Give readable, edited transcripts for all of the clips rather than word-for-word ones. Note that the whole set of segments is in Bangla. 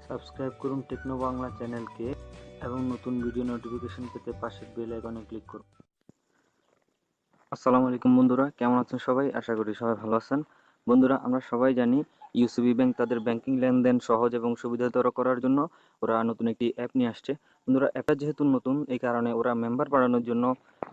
সাবস্ক্রাইব করুন টেকনো বাংলা চ্যানেলকে এবং নতুন ভিডিও নোটিফিকেশন পেতে পাশের বেল আইকনে ক্লিক করুন। আসসালামু আলাইকুম বন্ধুরা, কেমন আছেন সবাই? আশা করি সবাই ভালো আছেন। বন্ধুরা, আমরা সবাই জানি ইউসিবি ব্যাংক তাদের ব্যাংকিং লেনদেন সহজ এবং সুবিধাতর করার জন্য ওরা নতুন একটি অ্যাপ নিয়ে আসছে। বন্ধুরা, অ্যাপটা যেহেতু নতুন, এই কারণে ওরা মেম্বার বাড়ানোর জন্য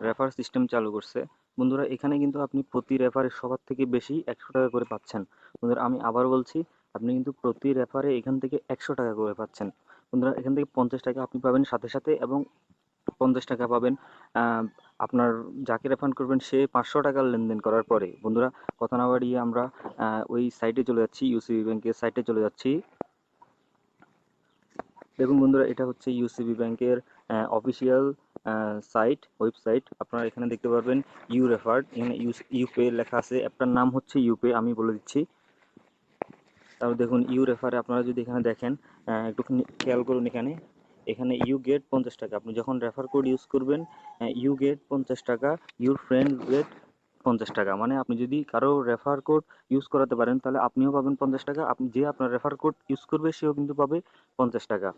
রেফার সিস্টেম চালু করছে। বন্ধুরা, এখানে কিন্তু আপনি প্রতি রেফারে সবার থেকে বেশি 100 টাকা করে পাচ্ছেন। বন্ধুরা, আমি আবার বলছি, আপনি কিন্তু প্রতি রেফারে এখান থেকে 100 টাকা করে পাচ্ছেন। বন্ধুরা, এখান থেকে 50 টাকা আপনি পাবেন সাথে সাথে, এবং 50 টাকা পাবেন আপনার যাকে রেফার করবেন সে 500 টাকার লেনদেন করার পরে। বন্ধুরা, কথা না বাড়িয়ে আমরা ওই সাইটে চলে যাচ্ছি, ইউসিবি ব্যাংকের সাইটে চলে যাচ্ছি। দেখুন বন্ধুরা, এটা হচ্ছে ইউসিবি ব্যাংকের অফিসিয়াল সাইট, ওয়েবসাইট। আপনারা এখানে দেখতে পারবেন ইউ রেফার্ড, এখানে ইউপে লেখা আছে, অ্যাপটার নাম হচ্ছে ইউপে, আমি বলে দিচ্ছি। তারপর দেখুন ইউ রেফারে আপনারা যদি এখানে দেখেন, একটুখানি খেয়াল করুন, এখানে এখানে ইউ গেট 50 টাকা। আপনি যখন রেফার কোড ইউজ করবেন, ইউ গেট 50 টাকা, ইউর ফ্রেন্ড গেট 50 টাকা। মানে আপনি যদি কারো রেফার কোড ইউজ করাতে পারেন তাহলে আপনিও পাবেন 50 টাকা, আপনি যে আপনার রেফার কোড ইউজ করবে সেও কিন্তু পাবে 50 টাকা।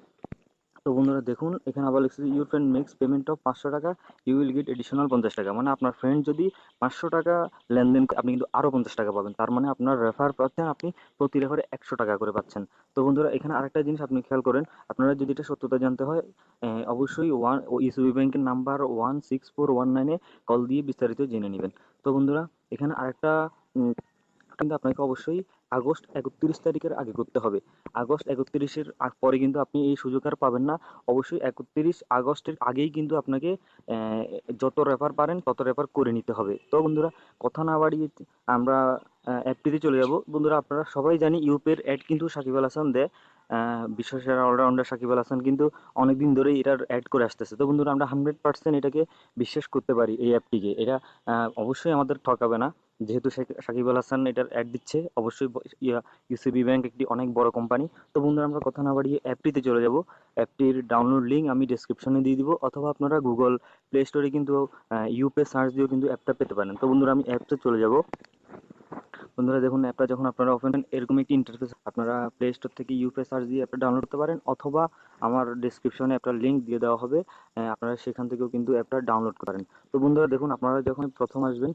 তো বন্ধুরা দেখুন, এখানে আবার লিখছে your friend makes payment of 500 টাকা, ইউ উইল গেট এডিশনাল 50 টাকা। মানে আপনার ফ্রেন্ড যদি 500 টাকা লেনদেন করে, আপনি কিন্তু আরও 50 টাকা পাবেন। তার মানে আপনার রেফার পাচ্ছেন, আপনি প্রতি রেফারে 100 টাকা করে পাচ্ছেন। তো বন্ধুরা, এখানে আরেকটা জিনিস আপনি খেয়াল করেন, আপনারা যদি এটা সত্যতা জানতে হয়, অবশ্যই ইসিবি ব্যাংকের নাম্বার 16419-এ কল দিয়ে বিস্তারিত জেনে নেবেন। তো বন্ধুরা, এখানে আরেকটা কিন্তু আপনাকে অবশ্যই আগস্ট 31 তারিখের আগে করতে হবে। আগস্ট 31-এর পরে কিন্তু আপনি এই সুযোগ আর পাবেন না। অবশ্যই 31 আগস্টের আগেই কিন্তু আপনাকে যত রেফার পারেন তত রেফার করে নিতে হবে। তো বন্ধুরা, কথা না বাড়িয়ে আমরা অ্যাপটিতে চলে যাব। বন্ধুরা, আপনারা সবাই জানি ইউপের অ্যাড কিন্তু সাকিব আল হাসান দেয়। বিশ্বসেরা অলরাউন্ডার সাকিব আল হাসান কিন্তু অনেকদিন ধরেই এটার অ্যাড করে আসতেছে। তো বন্ধুরা, আমরা 100% এটাকে বিশ্বাস করতে পারি, এই অ্যাপটিকে। এটা অবশ্যই আমাদের ঠকাবে না। যেহেতু সাকিব আল হাসান এটার অ্যাড দিচ্ছে, অবশ্যই ইউসিবি ব্যাংক একটি অনেক বড় কোম্পানি। তো বন্ধুরা, আমরা কথা না বাড়িয়ে অ্যাপটিতে চলে যাব। অ্যাপটির ডাউনলোড লিঙ্ক আমি ডেসক্রিপশনে দিয়ে দিব, অথবা আপনারা গুগল প্লে স্টোরে কিন্তু ইউপে সার্চ দিয়েও কিন্তু অ্যাপটা পেতে পারেন। তো বন্ধুরা, আমি অ্যাপতে চলে যাব। বন্ধুরা দেখুন, অ্যাপটা যখন আপনারা ওপেন করেন এরকম একটি ইন্টারফেস, আপনারা প্লে স্টোর থেকে ইউপে সার্চ দিয়ে অ্যাপটা ডাউনলোড করতে পারেন, অথবা আমার ডেসক্রিপশনে অ্যাপটার লিঙ্ক দিয়ে দেওয়া হবে, আপনারা সেখান থেকেও কিন্তু অ্যাপটা ডাউনলোড করতে পারেন। তো বন্ধুরা দেখুন, আপনারা যখন প্রথম আসবেন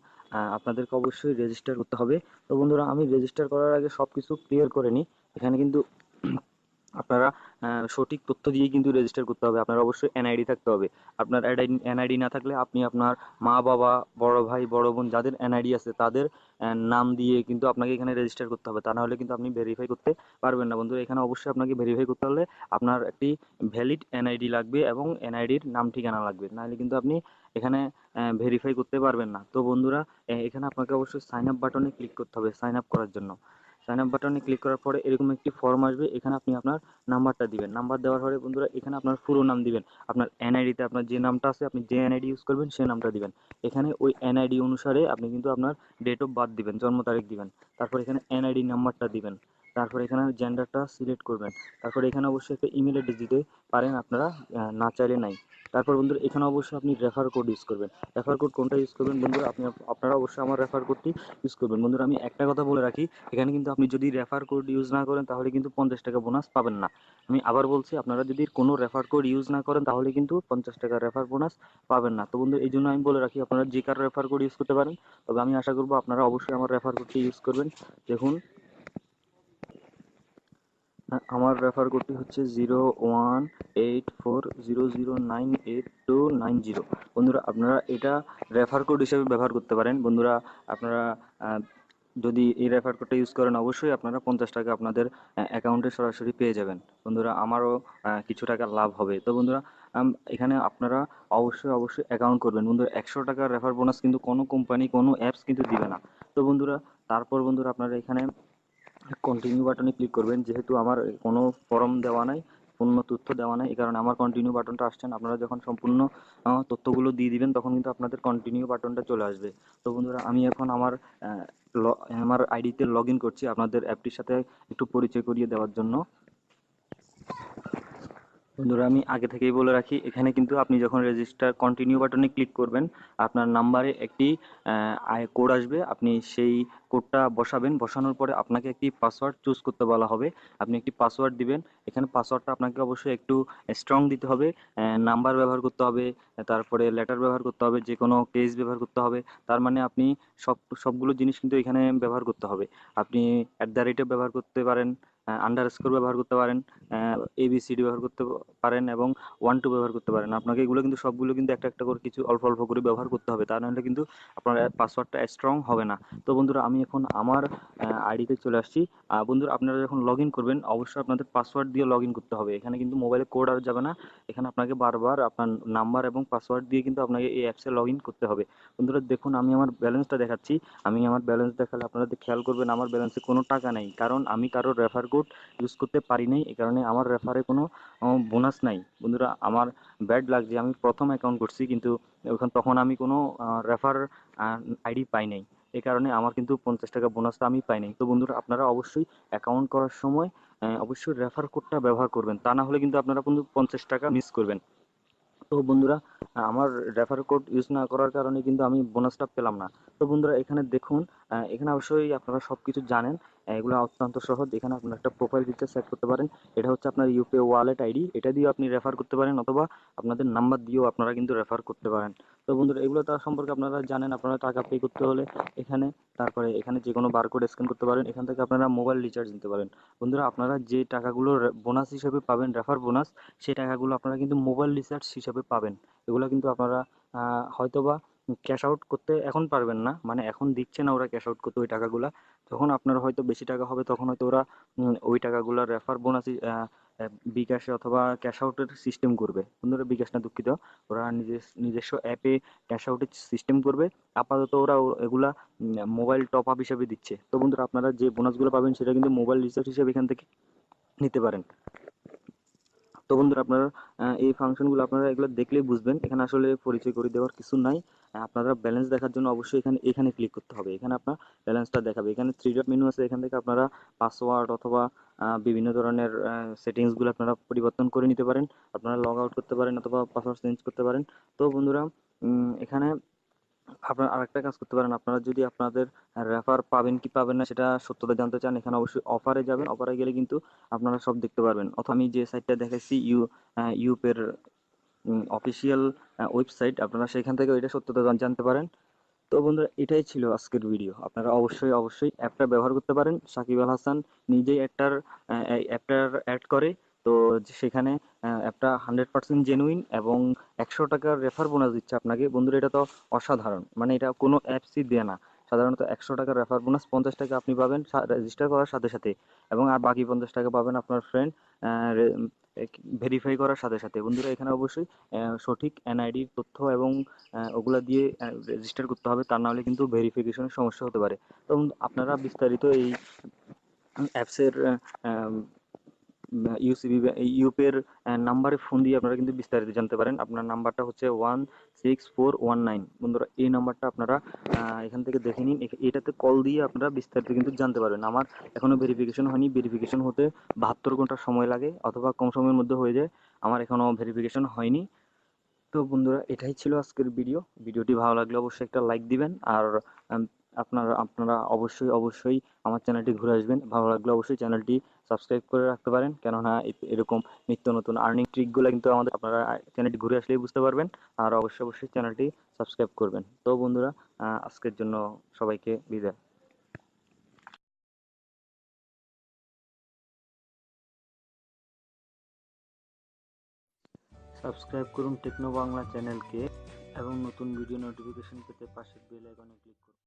আপনাদেরকে অবশ্যই রেজিস্টার করতে হবে। তো বন্ধুরা, আমি রেজিস্টার করার আগে সব কিছু ক্লিয়ার করে নিই। এখানে কিন্তু আপনারা সঠিক তথ্য দিয়েই কিন্তু রেজিস্টার করতে হবে। আপনার অবশ্যই এনআইডি থাকতে হবে। আপনার এনআইডি না থাকলে আপনি আপনার মা বাবা, বড় ভাই, বড় বোন যাদের এনআইডি আছে তাদের নাম দিয়ে কিন্তু আপনাকে এখানে রেজিস্টার করতে হবে। তা না হলে কিন্তু আপনি ভেরিফাই করতে পারবেন না। বন্ধুরা, এখানে অবশ্যই আপনাকে ভেরিফাই করতে হলে আপনার একটি ভ্যালিড এনআইডি লাগবে এবং এনআইডির নাম ঠিকানা লাগবে, নাহলে কিন্তু আপনি এখানে ভেরিফাই করতে পারবেন না। তো বন্ধুরা, এখানে আপনাকে অবশ্যই সাইন আপ বাটনে ক্লিক করতে হবে সাইন আপ করার জন্য। সাইন আপ বাটনে ক্লিক করার পরে এরকম একটি ফর্ম আসবে, এখানে আপনি আপনার নাম্বারটা দিবেন। নাম্বার দেওয়ার পরে বন্ধুরা, এখানে আপনার পুরো নাম দিবেন। আপনার এনআইডিতে আপনার যে নামটা আছে, আপনি যে এনআইডি ইউজ করবেন সেই নামটা দিবেন। এখানে ওই এনআইডি অনুসারে আপনি কিন্তু আপনার ডেট অফ বার্থ দিবেন, জন্ম তারিখ দিবেন। তারপর এখানে এনআইডি নাম্বারটা দিবেন। তারপর এখানে জেন্ডারটা সিলেক্ট করবেন। তারপর এখানে অবশ্যই একটা ইমেল অ্যাড্রেস দিতে পারেন আপনারা, না চাইলে নাই। তারপর বন্ধুরা, এখানে অবশ্যই আপনি রেফার কোড ইউজ করবেন। রেফার কোড কোনটা ইউজ করবেন বন্ধুরা, আপনারা অবশ্যই আমার রেফার কোডটি ইউজ করবেন। বন্ধুরা, আমি একটা কথা বলে রাখি, এখানে কিন্তু আপনি যদি রেফার কোড ইউজ না করেন তাহলে কিন্তু 50 টাকা বোনাস পাবেন না। আমি আবার বলছি, আপনারা যদি কোনো রেফার কোড ইউজ না করেন তাহলে কিন্তু 50 টাকা রেফার বোনাস পাবেন না। তো বন্ধু, এই জন্য আমি বলে রাখি, আপনারা যে কারো রেফার কোড ইউজ করতে পারেন, তবে আমি আশা করবো আপনারা অবশ্যই আমার রেফার কোডটি ইউজ করবেন। দেখুন, আমার রেফার কোডটি হচ্ছে 018400982990। বন্ধুরা, আপনারা এটা রেফার কোড হিসেবে ব্যবহার করতে পারেন। বন্ধুরা, আপনারা যদি এই রেফার কোডটা ইউজ করেন অবশ্যই আপনারা 50 টাকা আপনাদের অ্যাকাউন্টে সরাসরি পেয়ে যাবেন। বন্ধুরা, আমারও কিছু টাকা লাভ হবে। তো বন্ধুরা, এখানে আপনারা অবশ্যই অবশ্যই অ্যাকাউন্ট করবেন। বন্ধুরা, 100 টাকার রেফার বোনাস কিন্তু কোনো কোম্পানি, কোনো অ্যাপস কিন্তু দিবে না। তো বন্ধুরা, তারপর বন্ধুরা, আপনারা এখানে কন্টিনিউ বাটনে ক্লিক করবেন। যেহেতু আমার কোনো ফর্ম দেওয়া নাই, পূর্ণ তথ্য দেওয়া নাই, এই কারণে আমার কন্টিনিউ বাটনটা আসছে না। আপনারা যখন সম্পূর্ণ তথ্যগুলো দিয়ে দিবেন তখন কিন্তু আপনাদের কন্টিনিউ বাটনটা চলে আসবে। তো বন্ধুরা, আমি এখন আমার আইডিতে লগ ইন করছি আপনাদের অ্যাপটির সাথে একটু পরিচয় করিয়ে দেওয়ার জন্য। বন্ধুরা আমি আগে থেকেই বলে রাখি, এখানে কিন্তু আপনি যখন রেজিস্টার কন্টিনিউ বাটনে ক্লিক করবেন, আপনার নাম্বারে একটি কোড আসবে। আপনি সেই কোডটা বসাবেন। বসানোর পরে আপনাকে একটি পাসওয়ার্ড চুজ করতে বলা হবে। আপনি একটি পাসওয়ার্ড দিবেন। এখানে পাসওয়ার্ডটা আপনাকে অবশ্যই একটু স্ট্রং দিতে হবে। নাম্বার ব্যবহার করতে হবে, তারপরে লেটার ব্যবহার করতে হবে, যে কোনো কেস ব্যবহার করতে হবে। তার মানে আপনি সবগুলো জিনিস কিন্তু এখানে ব্যবহার করতে হবে। আপনি অ্যাট দ্য রেটে ব্যবহার করতে পারেন, আন্ডারস্কোর ব্যবহার করতে পারেন, এবিসিডি ব্যবহার করতে পারেন এবং 1 2 ব্যবহার করতে পারেন। আপনাকে এগুলো কিন্তু সবগুলো কিন্তু একটা একটা করে কিছু অল্প অল্প করে ব্যবহার করতে হবে, তা নাহলে কিন্তু আপনার পাসওয়ার্ডটা স্ট্রং হবে না। তো বন্ধুরা আমি এখন আমার আইডিতে চলে আসছি। বন্ধুরা আপনারা যখন লগ ইন করবেন অবশ্যই আপনাদের পাসওয়ার্ড দিয়ে লগ ইন করতে হবে। এখানে কিন্তু মোবাইলে কোড আর যাবে না। এখানে আপনাকে বারবার আপনার নাম্বার এবং পাসওয়ার্ড দিয়ে কিন্তু আপনাকে এই অ্যাপসে লগ ইন করতে হবে। বন্ধুরা দেখুন আমি আমার ব্যালেন্সটা দেখাচ্ছি। আমি আমার ব্যালেন্স দেখালে আপনারা খেয়াল করবেন আমার ব্যালেন্সে কোনো টাকা নেই, কারণ আমি কারোর রেফার কোড ইউজ করতে পারি নাই। এই কারণে আমার রেফারে কোনো বোনাস নাই। বন্ধুরা আমার ব্যাড লাগ যে আমি প্রথম অ্যাকাউন্ট করছি, কিন্তু তখন আমি কোনো রেফার আইডি পাই নাই। এই কারণে আমার কিন্তু 50 টাকা বোনাসটা আমি পাই নাই। তো বন্ধুরা আপনারা অবশ্যই অ্যাকাউন্ট করার সময় অবশ্যই রেফার কোডটা ব্যবহার করবেন, তা না হলে কিন্তু আপনারা কিন্তু 50 টাকা মিস করবেন। তো বন্ধুরা আমার রেফার কোড ইউজ না করার কারণে কিন্তু আমি বোনাসটা পেলাম না। তো বন্ধুরা এখানে দেখুন, এখানে অবশ্যই আপনারা সব কিছু জানেন। এগুলো অত্যন্ত সহজ। এখানে আপনার একটা প্রোফাইল পিকচার সেট করতে পারেন। এটা হচ্ছে আপনার ইউপিআই ওয়ালেট আইডি। এটা দিয়ে আপনি রেফার করতে পারেন, অথবা আপনাদের নাম্বার দিয়েও আপনারা কিন্তু রেফার করতে পারেন। তো বন্ধুরা এগুলো তার সম্পর্কে আপনারা জানেন। আপনারা টাকা পে করতে হলে এখানে, তারপরে এখানে যে কোনো বারকোড স্ক্যান করতে পারেন। এখান থেকে আপনারা মোবাইল রিচার্জ নিতে পারেন। বন্ধুরা আপনারা যে টাকাগুলো বোনাস হিসেবে পাবেন, রেফার বোনাস, সেই টাকাগুলো আপনারা কিন্তু মোবাইল রিচার্জ হিসাবে পাবেন। এগুলো কিন্তু আপনারা হয়তোবা ক্যাশ আউট করতে এখন পারবেন না, মানে এখন দিচ্ছে না ওরা ক্যাশ আউট করতে ওই টাকাগুলা। যখন আপনার হয়তো বেশি টাকা হবে তখন হয়তো ওরা ওই টাকাগুলো রেফার বোনাস বিকাশে অথবা ক্যাশ আউটের সিস্টেম করবে। বন্ধুরা বিকাশ না, দুঃখিত, ওরা নিজস্ব অ্যাপে ক্যাশ আউটের সিস্টেম করবে। আপাতত ওরা এগুলা মোবাইল টপ আপ হিসেবে দিচ্ছে। তো বন্ধুরা আপনারা যে বোনাসগুলো পাবেন সেটা কিন্তু মোবাইল রিচার্জ হিসেবে এখান থেকে নিতে পারেন। তো বন্ধুরা আপনারা এই ফাংশনগুলো আপনারা এগুলো দেখলেই বুঝবেন। এখানে আসলে পরিচয় করে দেওয়ার কিছু নাই। আপনারা ব্যালেন্স দেখার জন্য অবশ্যই এখানে এখানে ক্লিক করতে হবে। এখানে আপনার ব্যালেন্সটা দেখাবে। এখানে থ্রি ডট মেনু আছে, এখান থেকে আপনারা পাসওয়ার্ড অথবা বিভিন্ন ধরনের সেটিংসগুলো আপনারা পরিবর্তন করে নিতে পারেন। আপনারা লগ আউট করতে পারেন অথবা পাসওয়ার্ড চেঞ্জ করতে পারেন। তো বন্ধুরা এখানে আপনারা আরেকটা কাজ করতে পারেন। আপনারা যদি আপনাদের রেফার পাবেন কি পাবেন না সেটা সত্যতা জানতে চান, এখানে অবশ্যই অফারে যাবেন। অফারে গেলে কিন্তু আপনারা সব দেখতে পারবেন। অথবা আমি যে সাইটটা দেখাচ্ছি ইউপের অফিসিয়াল ওয়েবসাইট, আপনারা সেখান থেকে এটা সত্যতা জানতে পারেন। তো বন্ধুরা এটাই ছিল আজকের ভিডিও। আপনারা অবশ্যই অবশ্যই অ্যাপটা ব্যবহার করতে পারেন। সাকিব আল হাসান নিজেই এই অ্যাপটার অ্যাড করে। তো সেখানে অ্যাপটা 100% জেনুইন এবং 100 টাকার রেফার বোনাস দিচ্ছে আপনাকে। বন্ধুরা এটা তো অসাধারণ, মানে এটা কোনো অ্যাপসই দেয় না। সাধারণত 100 টাকার রেফার বোনাস 50 টাকা আপনি পাবেন রেজিস্টার করার সাথে সাথে, এবং আর বাকি 50 টাকা পাবেন আপনার ফ্রেন্ড ভেরিফাই করার সাথে সাথে। বন্ধুরা এখানে অবশ্যই সঠিক এনআইডির তথ্য এবং ওগুলা দিয়ে রেজিস্টার করতে হবে, তা নাহলে কিন্তু ভেরিফিকেশনের সমস্যা হতে পারে। তো আপনারা বিস্তারিত এই অ্যাপসের ইউসিবি ইউপের নাম্বারে ফোন দিয়ে আপনারা কিন্তু বিস্তারিত জানতে পারেন। আপনার নাম্বারটা হচ্ছে 16419। বন্ধুরা এই নাম্বারটা আপনারা এখান থেকে দেখে নিন। এটাতে কল দিয়ে আপনারা বিস্তারিত কিন্তু জানতে পারবেন। আমার এখনো ভেরিফিকেশন হয়নি। ভেরিফিকেশন হতে 72 ঘন্টা সময় লাগে, অথবা কম সময়ের মধ্যে হয়ে যায়। আমার এখনো ভেরিফিকেশন হয়নি। তো বন্ধুরা এটাই ছিল আজকের ভিডিও। ভিডিওটি ভালো লাগলে অবশ্যই একটা লাইক দিবেন। আর আম, আপনারা আপনারা অবশ্যই অবশ্যই আমার চ্যানেলটি ঘুরে আসবেন। ভালো লাগলে অবশ্যই চ্যানেলটি সাবস্ক্রাইব করে রাখতে পারেন, কেননা এরকম নিত্য নতুন আর্নিং ট্রিকগুলো কিন্তু আমাদের আপনারা চ্যানেলটি ঘুরে আসলেই বুঝতে পারবেন। আর অবশ্যই অবশ্যই চ্যানেলটি সাবস্ক্রাইব করবেন। তো বন্ধুরা আজকের জন্য সবাইকে বিদায়। সাবস্ক্রাইব করুন টেকনো বাংলা চ্যানেলকে এবং নতুন ভিডিও নোটিফিকেশন পেতে পাশের বেল আইকনে ক্লিক করুন।